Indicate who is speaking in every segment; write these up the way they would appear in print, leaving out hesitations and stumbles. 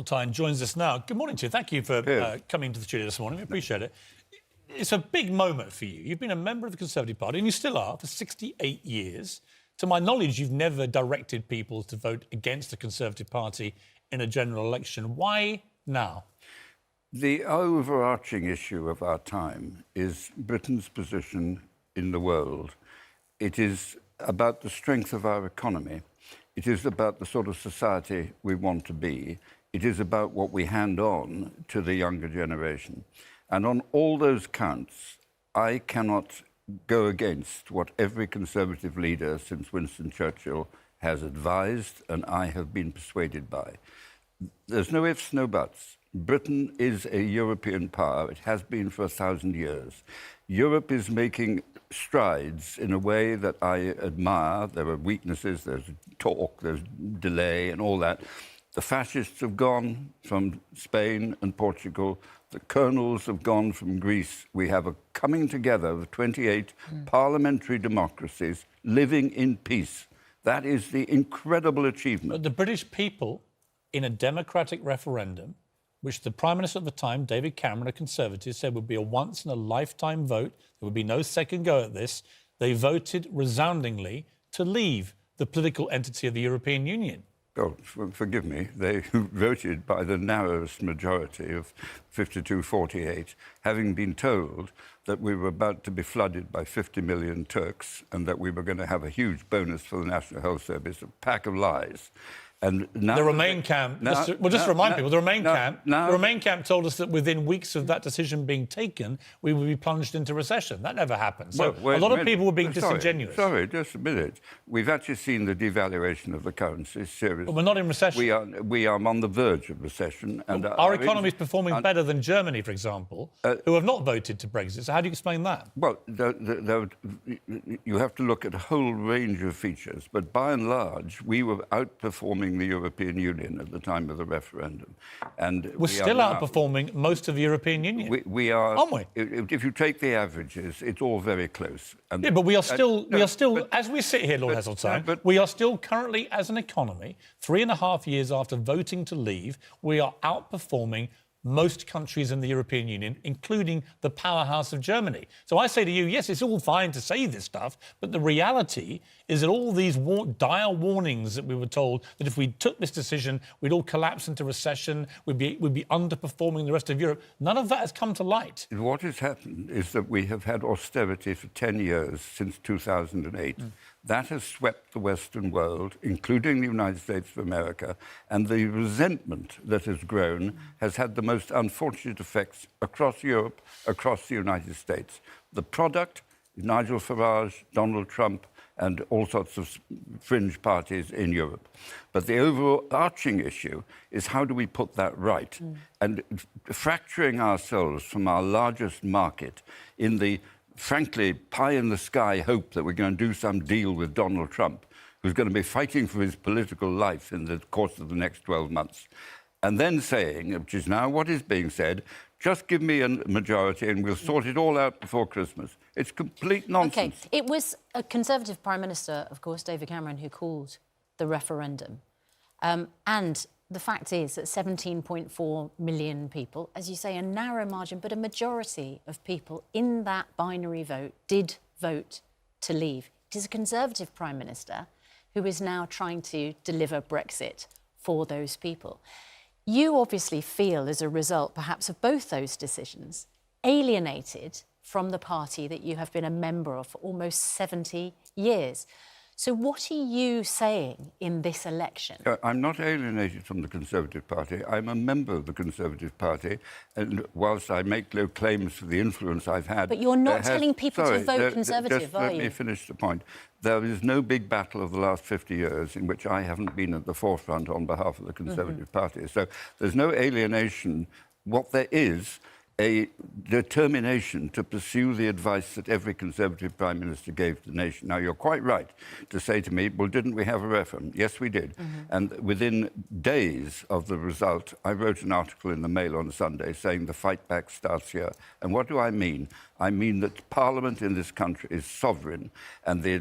Speaker 1: Heseltine joins us now. Good morning to you. Thank you for coming to the studio this morning. We appreciate it. It's a big moment for you. You've been a member of the Conservative Party, and you still are, for 68 years. To my knowledge, you've never directed people to vote against the Conservative Party in a general election. Why now?
Speaker 2: The overarching issue of our time is Britain's position in the world. It is about the strength of our economy. It is about the sort of society we want to be. It is about what we hand on to the younger generation. And on all those counts, I cannot go against what every Conservative leader since Winston Churchill has advised and I have been persuaded by. There's no ifs, no buts. Britain is a European power. It has been for 1,000 years. Europe is making strides in a way that I admire. There are weaknesses, there's talk, there's delay and all that. The fascists have gone from Spain and Portugal. The colonels have gone from Greece. We have a coming together of 28 parliamentary democracies living in peace. That is the incredible achievement.
Speaker 1: But the British people, in a democratic referendum, which the Prime Minister at the time, David Cameron, a Conservative, said would be a once-in-a-lifetime vote. There would be no second go at this. They voted resoundingly to leave the political entity of the European Union.
Speaker 2: Oh, forgive me, they voted by the narrowest majority of 52-48, having been told that we were about to be flooded by 50 million Turks and that we were going to have a huge bonus for the National Health Service, a pack of lies. And now
Speaker 1: the Remain camp, just to remind people, the Remain camp told us that within weeks of that decision being taken, we would be plunged into recession. That never happened. So a lot of people were being disingenuous.
Speaker 2: Sorry, just a minute. We've actually seen the devaluation of the currency, seriously.
Speaker 1: But we're not in recession.
Speaker 2: We are on the verge of recession. And
Speaker 1: our economy is performing better than Germany, for example, who have not voted to Brexit. So how do you explain that?
Speaker 2: Well, you have to look at a whole range of features. But by and large, we were outperforming the European Union at the time of the referendum. And
Speaker 1: we're still outperforming most of the European Union.
Speaker 2: We are,
Speaker 1: aren't we?
Speaker 2: If you take the averages, it's all very close. And,
Speaker 1: yeah, but we are still, as we sit here, Lord Heseltine, we are still currently, as an economy, 3.5 years after voting to leave, we are outperforming most countries in the European Union, including the powerhouse of Germany. So I say to you, yes, it's all fine to say this stuff, but the reality is that all these dire warnings that we were told that if we took this decision, we'd all collapse into recession, we'd be underperforming the rest of Europe, none of that has come to light.
Speaker 2: What has happened is that we have had austerity for 10 years since 2008. That has swept the Western world, including the United States of America, and the resentment that has grown has had the most unfortunate effects across Europe, across the United States. The product is Nigel Farage, Donald Trump, and all sorts of fringe parties in Europe. But the overarching issue is how do we put that right? And fracturing ourselves from our largest market in the frankly, pie-in-the-sky hope that we're going to do some deal with Donald Trump, who's going to be fighting for his political life in the course of the next 12 months. And then saying, which is now what is being said, just give me a majority and we'll sort it all out before Christmas. It's complete nonsense.
Speaker 3: OK, it was a Conservative Prime Minister, of course, David Cameron, who called the referendum. And the fact is that 17.4 million people, as you say, a narrow margin, but a majority of people in that binary vote did vote to leave. It is a Conservative Prime Minister who is now trying to deliver Brexit for those people. You obviously feel, as a result, perhaps, of both those decisions, alienated from the party that you have been a member of for almost 70 years. So what are you saying in this election?
Speaker 2: I'm not alienated from the Conservative Party. I'm a member of the Conservative Party, and whilst I make no claims for the influence I've had...
Speaker 3: But you're not telling people to vote Conservative, are you?
Speaker 2: Let me finish the point. There is no big battle of the last 50 years in which I haven't been at the forefront on behalf of the Conservative Party. So there's no alienation. What there is a determination to pursue the advice that every Conservative Prime Minister gave to the nation. Now, you're quite right to say to me, well, didn't we have a referendum? Yes, we did. And within days of the result, I wrote an article in the Mail on Sunday saying the fight back starts here. And what do I mean? I mean that Parliament in this country is sovereign, and the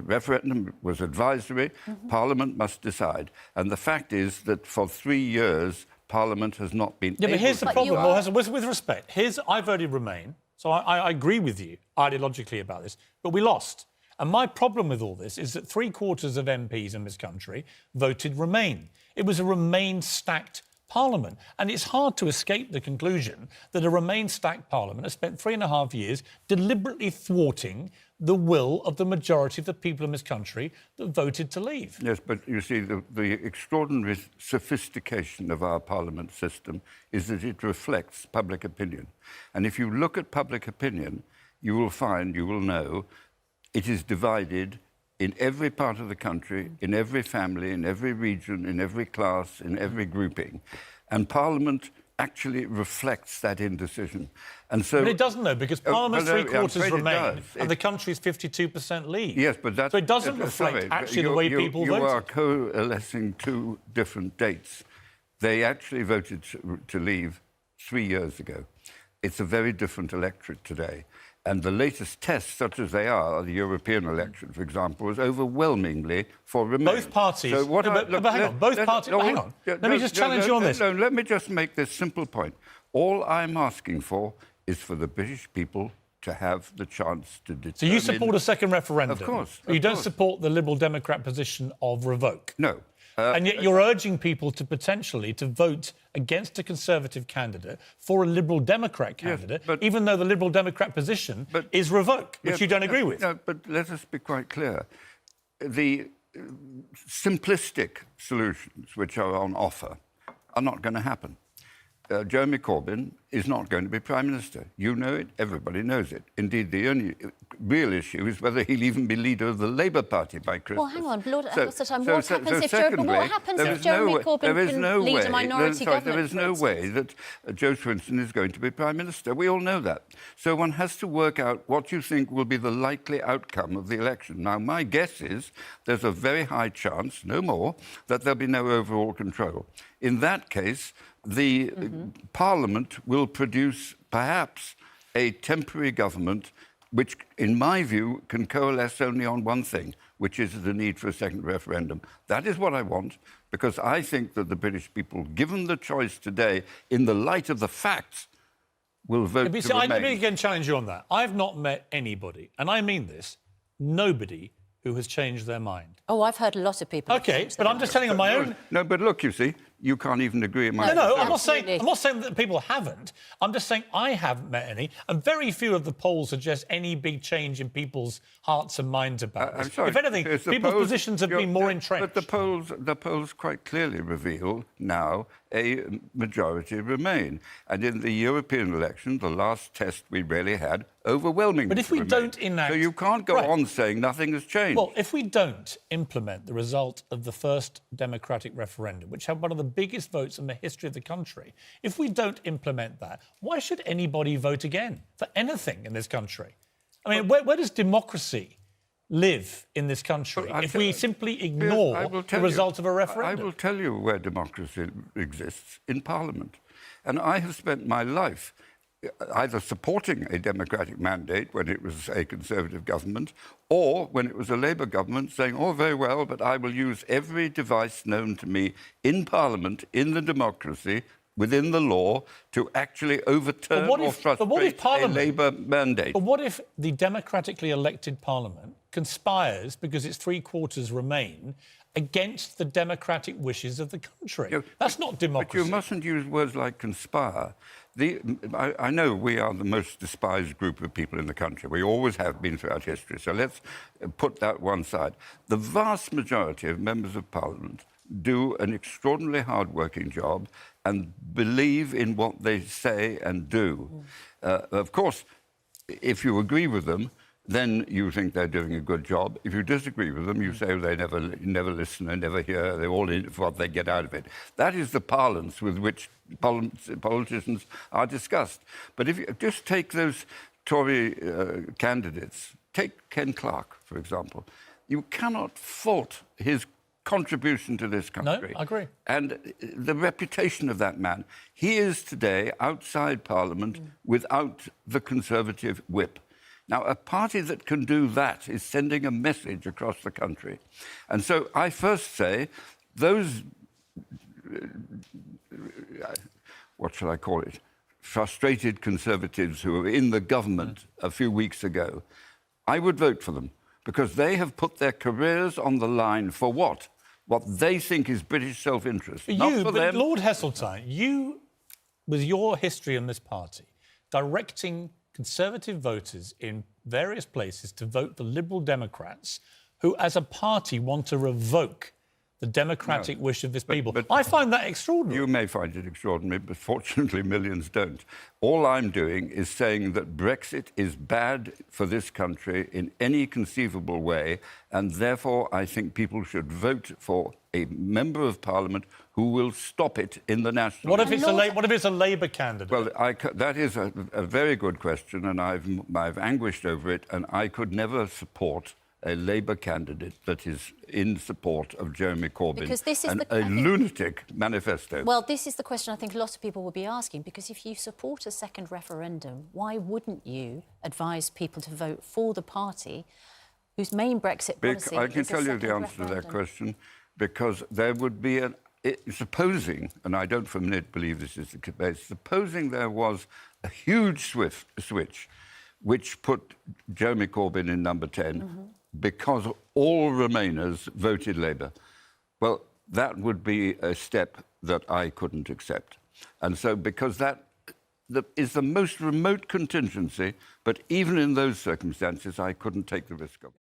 Speaker 2: referendum was advisory. Parliament must decide. And the fact is that for 3 years, Parliament has not been
Speaker 1: Yeah, but here's the problem,
Speaker 3: are...
Speaker 1: with respect. I voted Remain, so I agree with you ideologically about this, but we lost. And my problem with all this is that 3/4 of MPs in this country voted Remain. It was a Remain-stacked Parliament. And it's hard to escape the conclusion that a Remain-stacked Parliament has spent 3.5 years deliberately thwarting the will of the majority of the people in this country that voted to leave.
Speaker 2: Yes, but you see, the extraordinary sophistication of our Parliament system is that it reflects public opinion. And if you look at public opinion, you will know, it is divided in every part of the country, in every family, in every region, in every class, in every grouping. And Parliament actually reflects that indecision. And so,
Speaker 1: but it doesn't, though, because Parliament's 3/4 Remain and the country's 52% Leave.
Speaker 2: Yes, but that...
Speaker 1: So it doesn't reflect actually the way people voted.
Speaker 2: You are coalescing two different dates. They actually voted to leave 3 years ago. It's a very different electorate today. And the latest tests, such as they are, the European election, for example, was overwhelmingly for Remain.
Speaker 1: Both parties...
Speaker 2: So what
Speaker 1: but hang on, both parties... Hang on. Let me just challenge you on this.
Speaker 2: No, let me just make this simple point. All I'm asking for is for the British people to have the chance to determine...
Speaker 1: So you support a second referendum?
Speaker 2: Of course.
Speaker 1: You don't support the Liberal Democrat position of revoke?
Speaker 2: No.
Speaker 1: And yet you're urging people to potentially to vote against a Conservative candidate for a Liberal Democrat candidate,
Speaker 2: yes,
Speaker 1: even though the Liberal Democrat position is revoke, which you don't agree with.
Speaker 2: No, but let us be quite clear. The simplistic solutions which are on offer are not going to happen. Jeremy Corbyn is not going to be Prime Minister. You know it, everybody knows it. Indeed, the only real issue is whether he'll even be leader of the Labour Party by Christmas.
Speaker 3: Well, hang on, Lord Heseltine, what happens if Jeremy Corbyn can lead a minority government?
Speaker 2: There is no way that Joe Swinson is going to be Prime Minister. We all know that. So one has to work out what you think will be the likely outcome of the election. Now, my guess is there's a very high chance, no more, that there'll be no overall control. In that case, the Parliament will produce perhaps a temporary government which, in my view, can coalesce only on one thing, which is the need for a second referendum. That is what I want, because I think that the British people, given the choice today, in the light of the facts, will vote to remain.
Speaker 1: Let me again challenge you on that. I've not met anybody, and I mean this, nobody who has changed their mind.
Speaker 3: Oh, I've heard a lot of people.
Speaker 1: OK, but I'm just telling on my own...
Speaker 2: No, but look, you see, you can't even agree on my...
Speaker 1: No, I'm not saying that people haven't. I'm just saying I haven't met any, and very few of the polls suggest any big change in people's hearts and minds about this.
Speaker 2: Sorry,
Speaker 1: if anything, people's positions have been more entrenched.
Speaker 2: But the polls quite clearly reveal now a majority Remain. And in the European election, the last test we really had, overwhelmingly
Speaker 1: But if we
Speaker 2: Remain.
Speaker 1: don't enact...
Speaker 2: So you can't go on saying nothing has changed.
Speaker 1: Well, if we don't implement the result of the first democratic referendum, which had one of the biggest votes in the history of the country, if we don't implement that, why should anybody vote again for anything in this country? I mean, where does democracy live in this country if we simply ignore the result of a referendum?
Speaker 2: I will tell you where democracy exists, in Parliament. And I have spent my life either supporting a democratic mandate when it was a Conservative government, or when it was a Labour government saying, oh, very well, but I will use every device known to me in Parliament, in the democracy, within the law, to actually overturn or frustrate a Labour mandate.
Speaker 1: But what if the democratically elected Parliament conspires, because it's 3/4 Remain, against the democratic wishes of the country? That's not democracy.
Speaker 2: But you mustn't use words like conspire. I know we are the most despised group of people in the country. We always have been throughout history. So let's put that one side. The vast majority of members of Parliament do an extraordinarily hard-working job and believe in what they say and do. Of course, if you agree with them, then you think they're doing a good job. If you disagree with them, you say they never listen, they never hear, they're all in for what they get out of it. That is the parlance with which politicians are discussed. But if you just take those Tory candidates, take Ken Clarke, for example, you cannot fault his contribution to this country.
Speaker 1: No, I agree.
Speaker 2: And the reputation of that man. He is today outside Parliament without the Conservative whip. Now, a party that can do that is sending a message across the country. And so I first say those what shall I call it, frustrated Conservatives who were in the government a few weeks ago, I would vote for them because they have put their careers on the line for what? What they think is British self-interest. Not for them.
Speaker 1: Lord Heseltine, you, with your history in this party, directing Conservative voters in various places to vote for Liberal Democrats who, as a party, want to revoke the democratic wish of this people. But I find that extraordinary.
Speaker 2: You may find it extraordinary, but fortunately millions don't. All I'm doing is saying that Brexit is bad for this country in any conceivable way, and therefore I think people should vote for a Member of Parliament who will stop it in the national...
Speaker 1: What if it's a Labour candidate?
Speaker 2: Well, that is a very good question, and I've anguished over it, and I could never support a Labour candidate that is in support of Jeremy Corbyn
Speaker 3: because this is
Speaker 2: and a lunatic manifesto.
Speaker 3: Well, this is the question I think a lot of people will be asking, because if you support a second referendum, why wouldn't you advise people to vote for the party whose main Brexit policy
Speaker 2: I can
Speaker 3: is a
Speaker 2: tell you the
Speaker 3: second
Speaker 2: answer to that
Speaker 3: referendum?
Speaker 2: question, because there would be supposing, and I don't for a minute believe this is the case, supposing there was a huge switch which put Jeremy Corbyn in number 10, because all Remainers voted Labour. Well, that would be a step that I couldn't accept. And so, because that is the most remote contingency, but even in those circumstances, I couldn't take the risk of it.